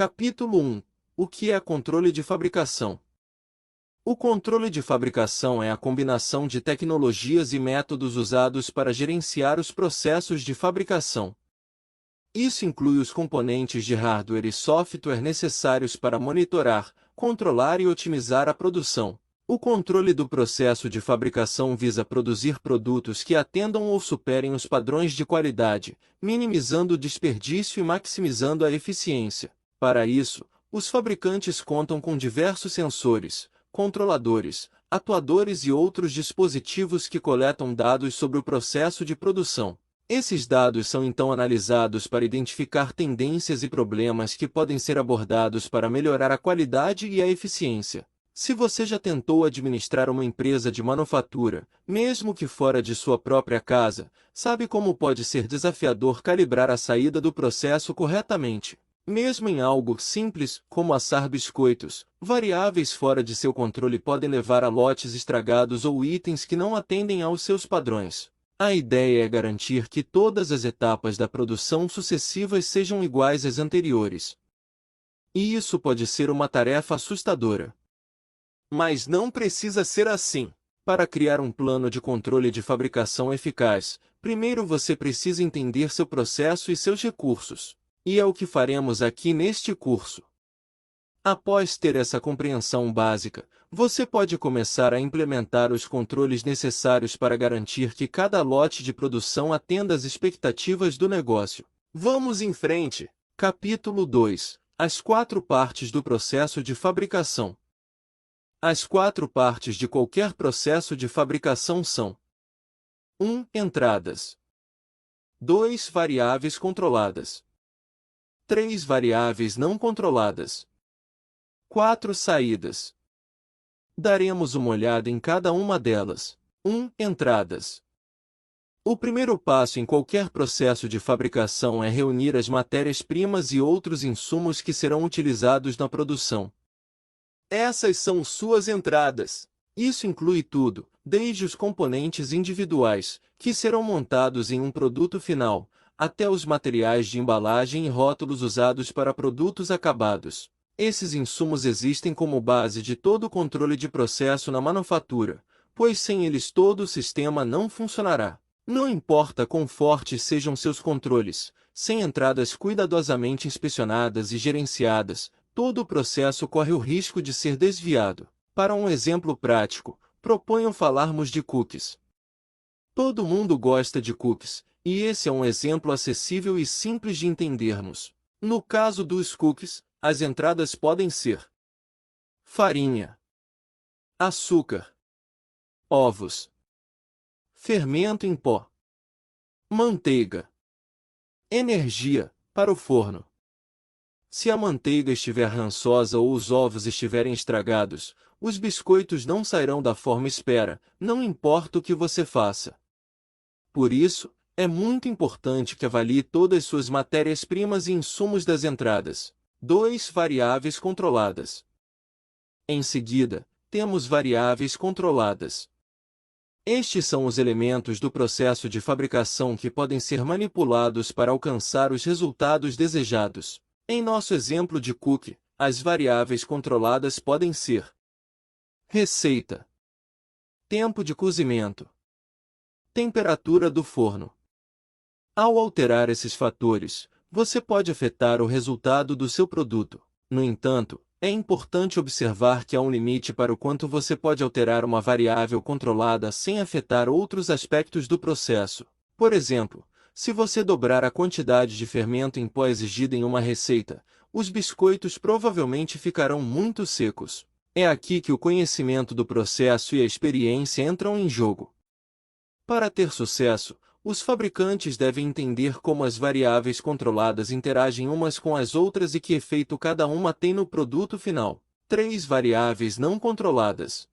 Capítulo 1. O que é controle de fabricação? O controle de fabricação é a combinação de tecnologias e métodos usados para gerenciar os processos de fabricação. Isso inclui os componentes de hardware e software necessários para monitorar, controlar e otimizar a produção. O controle do processo de fabricação visa produzir produtos que atendam ou superem os padrões de qualidade, minimizando o desperdício e maximizando a eficiência. Para isso, os fabricantes contam com diversos sensores, controladores, atuadores e outros dispositivos que coletam dados sobre o processo de produção. Esses dados são então analisados para identificar tendências e problemas que podem ser abordados para melhorar a qualidade e a eficiência. Se você já tentou administrar uma empresa de manufatura, mesmo que fora de sua própria casa, sabe como pode ser desafiador calibrar a saída do processo corretamente. Mesmo em algo simples, como assar biscoitos, variáveis fora de seu controle podem levar a lotes estragados ou itens que não atendem aos seus padrões. A ideia é garantir que todas as etapas da produção sucessivas sejam iguais às anteriores. E isso pode ser uma tarefa assustadora. Mas não precisa ser assim. Para criar um plano de controle de fabricação eficaz, primeiro você precisa entender seu processo e seus recursos. E é o que faremos aqui neste curso. Após ter essa compreensão básica, você pode começar a implementar os controles necessários para garantir que cada lote de produção atenda às expectativas do negócio. Vamos em frente. Capítulo 2. As 4 partes do processo de fabricação. As 4 partes de qualquer processo de fabricação são: 1. Entradas. 2. Variáveis controladas. 3. Variáveis não controladas. 4. Saídas. Daremos uma olhada em cada uma delas. 1. Entradas. O primeiro passo em qualquer processo de fabricação é reunir as matérias-primas e outros insumos que serão utilizados na produção. Essas são suas entradas. Isso inclui tudo, desde os componentes individuais, que serão montados em um produto final, até os materiais de embalagem e rótulos usados para produtos acabados. Esses insumos existem como base de todo o controle de processo na manufatura, pois sem eles todo o sistema não funcionará. Não importa quão fortes sejam seus controles, sem entradas cuidadosamente inspecionadas e gerenciadas, todo o processo corre o risco de ser desviado. Para um exemplo prático, proponho falarmos de cookies. Todo mundo gosta de cookies, e esse é um exemplo acessível e simples de entendermos. No caso dos cookies, as entradas podem ser farinha, açúcar, ovos, fermento em pó, manteiga, energia, para o forno. Se a manteiga estiver rançosa ou os ovos estiverem estragados, os biscoitos não sairão da forma espera, não importa o que você faça. Por isso, é muito importante que avalie todas suas matérias-primas e insumos das entradas. 2. Variáveis controladas. Em seguida, temos variáveis controladas. Estes são os elementos do processo de fabricação que podem ser manipulados para alcançar os resultados desejados. Em nosso exemplo de cookie, as variáveis controladas podem ser: receita, tempo de cozimento, temperatura do forno. Ao alterar esses fatores, você pode afetar o resultado do seu produto. No entanto, é importante observar que há um limite para o quanto você pode alterar uma variável controlada sem afetar outros aspectos do processo. Por exemplo, se você dobrar a quantidade de fermento em pó exigida em uma receita, os biscoitos provavelmente ficarão muito secos. É aqui que o conhecimento do processo e a experiência entram em jogo. Para ter sucesso, os fabricantes devem entender como as variáveis controladas interagem umas com as outras e que efeito cada uma tem no produto final. 3. Variáveis não controladas.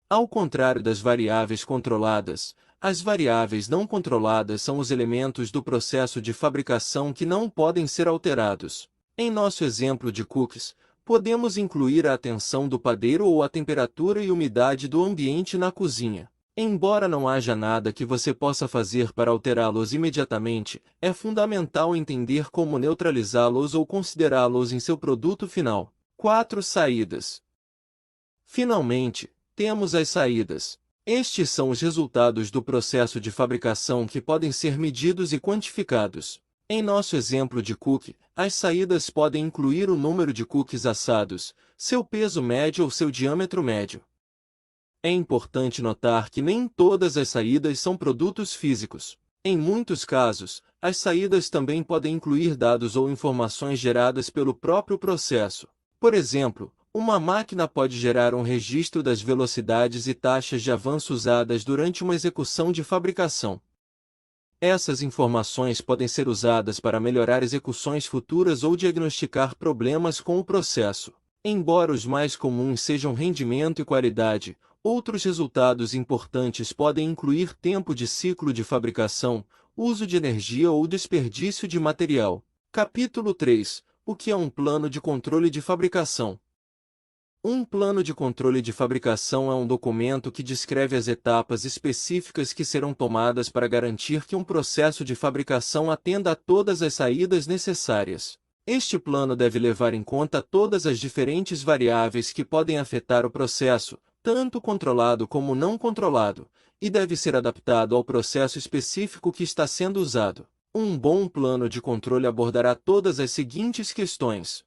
Ao contrário das variáveis controladas, as variáveis não controladas são os elementos do processo de fabricação que não podem ser alterados. Em nosso exemplo de cookies, podemos incluir a tensão do padeiro ou a temperatura e umidade do ambiente na cozinha. Embora não haja nada que você possa fazer para alterá-los imediatamente, é fundamental entender como neutralizá-los ou considerá-los em seu produto final. 4 saídas. Finalmente, temos as saídas. Estes são os resultados do processo de fabricação que podem ser medidos e quantificados. Em nosso exemplo de cookie, as saídas podem incluir o número de cookies assados, seu peso médio ou seu diâmetro médio. É importante notar que nem todas as saídas são produtos físicos. Em muitos casos, as saídas também podem incluir dados ou informações geradas pelo próprio processo. Por exemplo, uma máquina pode gerar um registro das velocidades e taxas de avanço usadas durante uma execução de fabricação. Essas informações podem ser usadas para melhorar execuções futuras ou diagnosticar problemas com o processo. Embora os mais comuns sejam rendimento e qualidade, outros resultados importantes podem incluir tempo de ciclo de fabricação, uso de energia ou desperdício de material. Capítulo 3. O que é um plano de controle de fabricação? Um plano de controle de fabricação é um documento que descreve as etapas específicas que serão tomadas para garantir que um processo de fabricação atenda a todas as saídas necessárias. Este plano deve levar em conta todas as diferentes variáveis que podem afetar o processo, tanto controlado como não controlado, e deve ser adaptado ao processo específico que está sendo usado. Um bom plano de controle abordará todas as seguintes questões.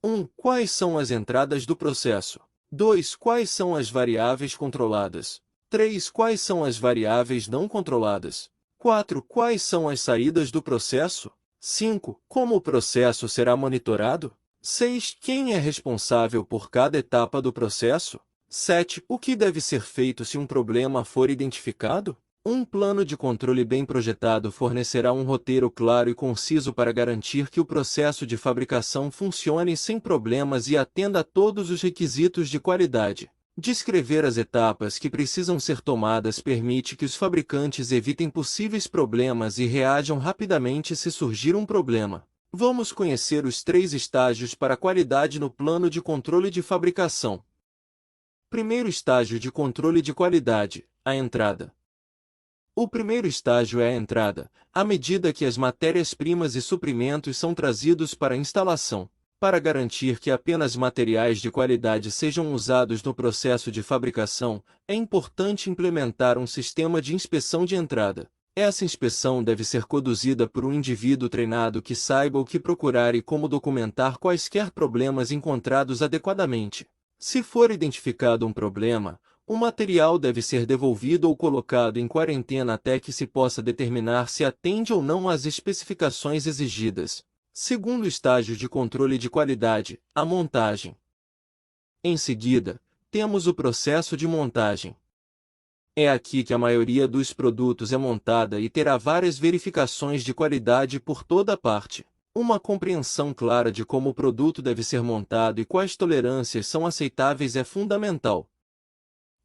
1. Quais são as entradas do processo? 2. Quais são as variáveis controladas? 3. Quais são as variáveis não controladas? 4. Quais são as saídas do processo? 5. Como o processo será monitorado? 6. Quem é responsável por cada etapa do processo? 7. O que deve ser feito se um problema for identificado? Um plano de controle bem projetado fornecerá um roteiro claro e conciso para garantir que o processo de fabricação funcione sem problemas e atenda a todos os requisitos de qualidade. Descrever as etapas que precisam ser tomadas permite que os fabricantes evitem possíveis problemas e reajam rapidamente se surgir um problema. Vamos conhecer os 3 estágios para a qualidade no plano de controle de fabricação. Primeiro estágio de controle de qualidade, a entrada. O primeiro estágio é a entrada, à medida que as matérias-primas e suprimentos são trazidos para a instalação. Para garantir que apenas materiais de qualidade sejam usados no processo de fabricação, é importante implementar um sistema de inspeção de entrada. Essa inspeção deve ser conduzida por um indivíduo treinado que saiba o que procurar e como documentar quaisquer problemas encontrados adequadamente. Se for identificado um problema, o material deve ser devolvido ou colocado em quarentena até que se possa determinar se atende ou não às especificações exigidas. Segundo estágio de controle de qualidade, a montagem. Em seguida, temos o processo de montagem. É aqui que a maioria dos produtos é montada e terá várias verificações de qualidade por toda parte. Uma compreensão clara de como o produto deve ser montado e quais tolerâncias são aceitáveis é fundamental.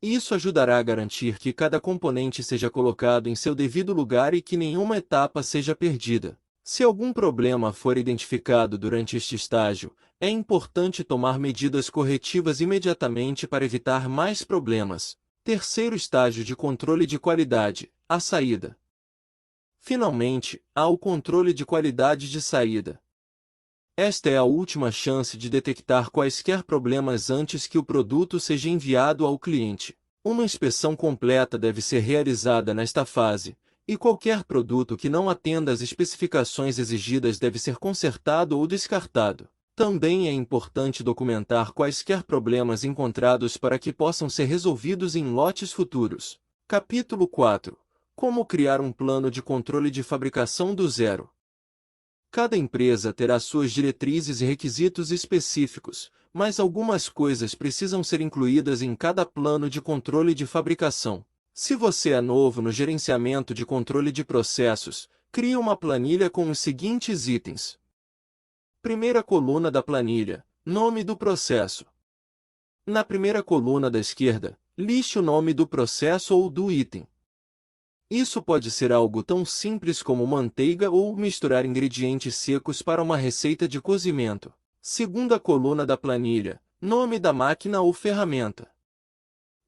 Isso ajudará a garantir que cada componente seja colocado em seu devido lugar e que nenhuma etapa seja perdida. Se algum problema for identificado durante este estágio, é importante tomar medidas corretivas imediatamente para evitar mais problemas. Terceiro estágio de controle de qualidade, a saída. Finalmente, há o controle de qualidade de saída. Esta é a última chance de detectar quaisquer problemas antes que o produto seja enviado ao cliente. Uma inspeção completa deve ser realizada nesta fase, e qualquer produto que não atenda às especificações exigidas deve ser consertado ou descartado. Também é importante documentar quaisquer problemas encontrados para que possam ser resolvidos em lotes futuros. Capítulo 4. Como criar um plano de controle de fabricação do zero. Cada empresa terá suas diretrizes e requisitos específicos, mas algumas coisas precisam ser incluídas em cada plano de controle de fabricação. Se você é novo no gerenciamento de controle de processos, crie uma planilha com os seguintes itens. Primeira coluna da planilha, nome do processo. Na primeira coluna da esquerda, liste o nome do processo ou do item. Isso pode ser algo tão simples como manteiga ou misturar ingredientes secos para uma receita de cozimento. Segunda coluna da planilha, nome da máquina ou ferramenta.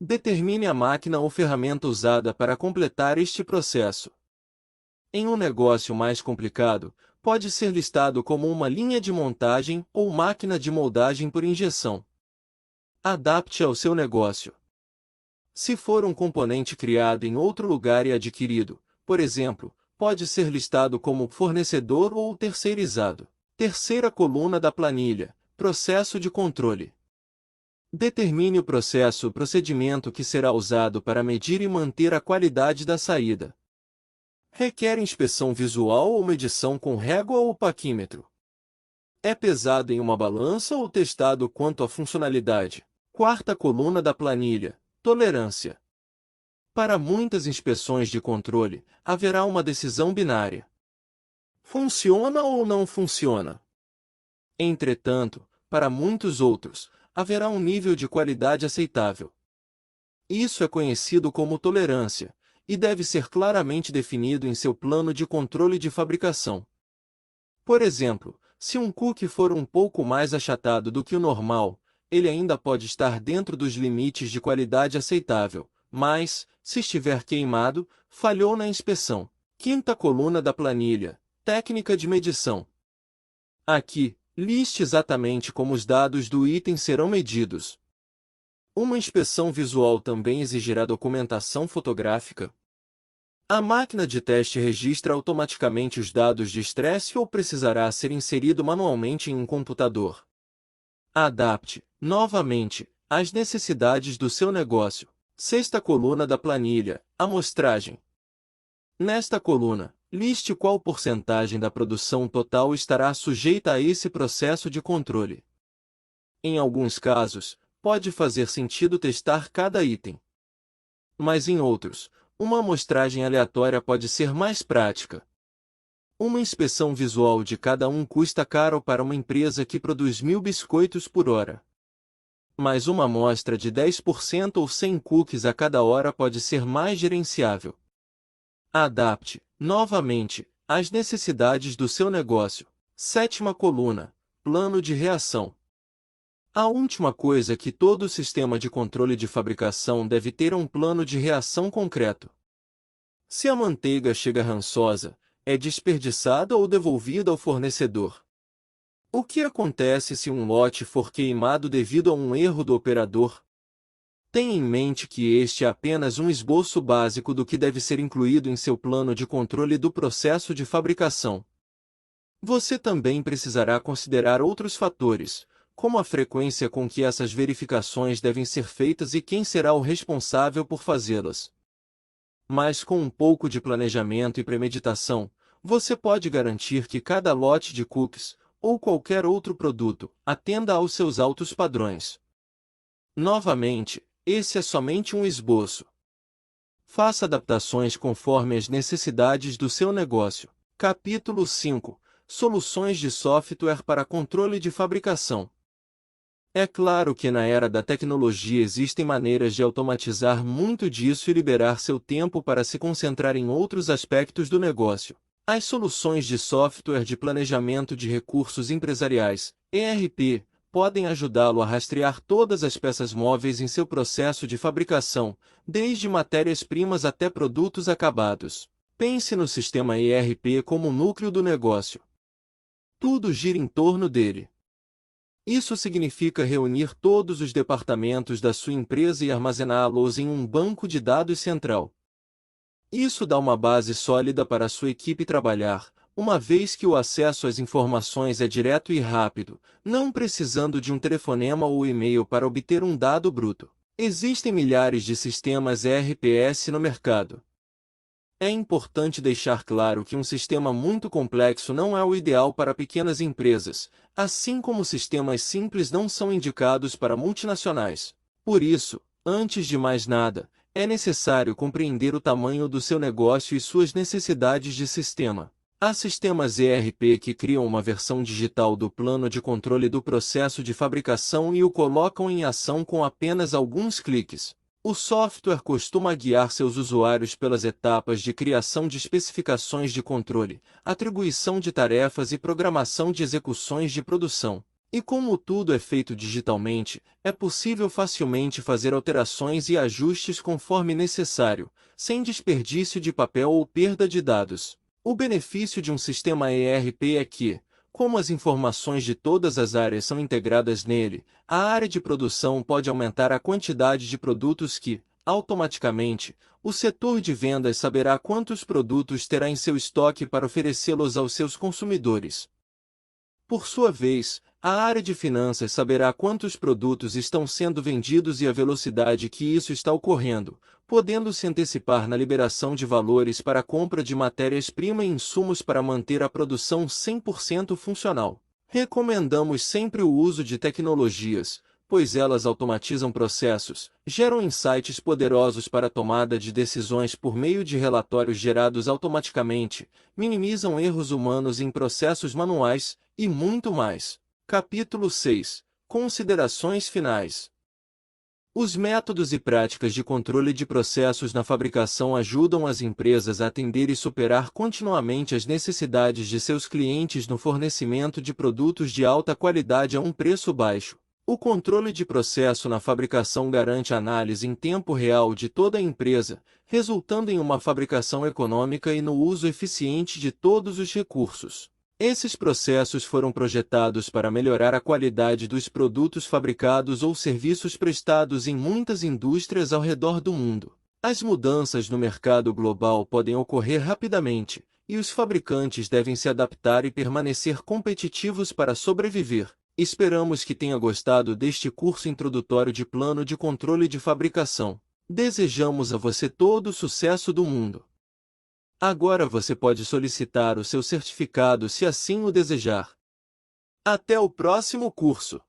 Determine a máquina ou ferramenta usada para completar este processo. Em um negócio mais complicado, pode ser listado como uma linha de montagem ou máquina de moldagem por injeção. Adapte ao seu negócio. Se for um componente criado em outro lugar e adquirido, por exemplo, pode ser listado como fornecedor ou terceirizado. Terceira coluna da planilha: processo de controle. Determine o processo ou procedimento que será usado para medir e manter a qualidade da saída. Requer inspeção visual ou medição com régua ou paquímetro. É pesado em uma balança ou testado quanto à funcionalidade. Quarta coluna da planilha: tolerância. Para muitas inspeções de controle, haverá uma decisão binária. Funciona ou não funciona? Entretanto, para muitos outros, haverá um nível de qualidade aceitável. Isso é conhecido como tolerância, e deve ser claramente definido em seu plano de controle de fabricação. Por exemplo, se um cookie for um pouco mais achatado do que o normal, ele ainda pode estar dentro dos limites de qualidade aceitável, mas, se estiver queimado, falhou na inspeção. Quinta coluna da planilha: técnica de medição. Aqui, liste exatamente como os dados do item serão medidos. Uma inspeção visual também exigirá documentação fotográfica. A máquina de teste registra automaticamente os dados de estresse ou precisará ser inserido manualmente em um computador. Adapte, novamente, às necessidades do seu negócio. Sexta coluna da planilha: amostragem. Nesta coluna, liste qual porcentagem da produção total estará sujeita a esse processo de controle. Em alguns casos, pode fazer sentido testar cada item. Mas em outros, uma amostragem aleatória pode ser mais prática. Uma inspeção visual de cada um custa caro para uma empresa que produz 1000 biscoitos por hora. Mas uma amostra de 10% ou 100 cookies a cada hora pode ser mais gerenciável. Adapte, novamente, às necessidades do seu negócio. Sétima coluna: plano de reação. A última coisa que todo sistema de controle de fabricação deve ter é um plano de reação concreto. Se a manteiga chega rançosa, é desperdiçada ou devolvida ao fornecedor. O que acontece se um lote for queimado devido a um erro do operador? Tenha em mente que este é apenas um esboço básico do que deve ser incluído em seu plano de controle do processo de fabricação. Você também precisará considerar outros fatores, como a frequência com que essas verificações devem ser feitas e quem será o responsável por fazê-las. Mas com um pouco de planejamento e premeditação, você pode garantir que cada lote de cookies, ou qualquer outro produto, atenda aos seus altos padrões. Novamente, esse é somente um esboço. Faça adaptações conforme as necessidades do seu negócio. Capítulo 5: Soluções de software para controle de fabricação. É claro que na era da tecnologia existem maneiras de automatizar muito disso e liberar seu tempo para se concentrar em outros aspectos do negócio. As soluções de software de planejamento de recursos empresariais, ERP, podem ajudá-lo a rastrear todas as peças móveis em seu processo de fabricação, desde matérias-primas até produtos acabados. Pense no sistema ERP como o núcleo do negócio. Tudo gira em torno dele. Isso significa reunir todos os departamentos da sua empresa e armazená-los em um banco de dados central. Isso dá uma base sólida para a sua equipe trabalhar, uma vez que o acesso às informações é direto e rápido, não precisando de um telefonema ou e-mail para obter um dado bruto. Existem milhares de sistemas ERPs no mercado. É importante deixar claro que um sistema muito complexo não é o ideal para pequenas empresas, assim como sistemas simples não são indicados para multinacionais. Por isso, antes de mais nada, é necessário compreender o tamanho do seu negócio e suas necessidades de sistema. Há sistemas ERP que criam uma versão digital do plano de controle do processo de fabricação e o colocam em ação com apenas alguns cliques. O software costuma guiar seus usuários pelas etapas de criação de especificações de controle, atribuição de tarefas e programação de execuções de produção. E como tudo é feito digitalmente, é possível facilmente fazer alterações e ajustes conforme necessário, sem desperdício de papel ou perda de dados. O benefício de um sistema ERP é que, como as informações de todas as áreas são integradas nele, a área de produção pode aumentar a quantidade de produtos que, automaticamente, o setor de vendas saberá quantos produtos terá em seu estoque para oferecê-los aos seus consumidores. Por sua vez, a área de finanças saberá quantos produtos estão sendo vendidos e a velocidade que isso está ocorrendo, podendo se antecipar na liberação de valores para a compra de matérias-primas e insumos para manter a produção 100% funcional. Recomendamos sempre o uso de tecnologias, pois elas automatizam processos, geram insights poderosos para a tomada de decisões por meio de relatórios gerados automaticamente, minimizam erros humanos em processos manuais, e muito mais. Capítulo 6. Considerações finais. Os métodos e práticas de controle de processos na fabricação ajudam as empresas a atender e superar continuamente as necessidades de seus clientes no fornecimento de produtos de alta qualidade a um preço baixo. O controle de processo na fabricação garante análise em tempo real de toda a empresa, resultando em uma fabricação econômica e no uso eficiente de todos os recursos. Esses processos foram projetados para melhorar a qualidade dos produtos fabricados ou serviços prestados em muitas indústrias ao redor do mundo. As mudanças no mercado global podem ocorrer rapidamente, e os fabricantes devem se adaptar e permanecer competitivos para sobreviver. Esperamos que tenha gostado deste curso introdutório de plano de controle de fabricação. Desejamos a você todo o sucesso do mundo. Agora você pode solicitar o seu certificado se assim o desejar. Até o próximo curso!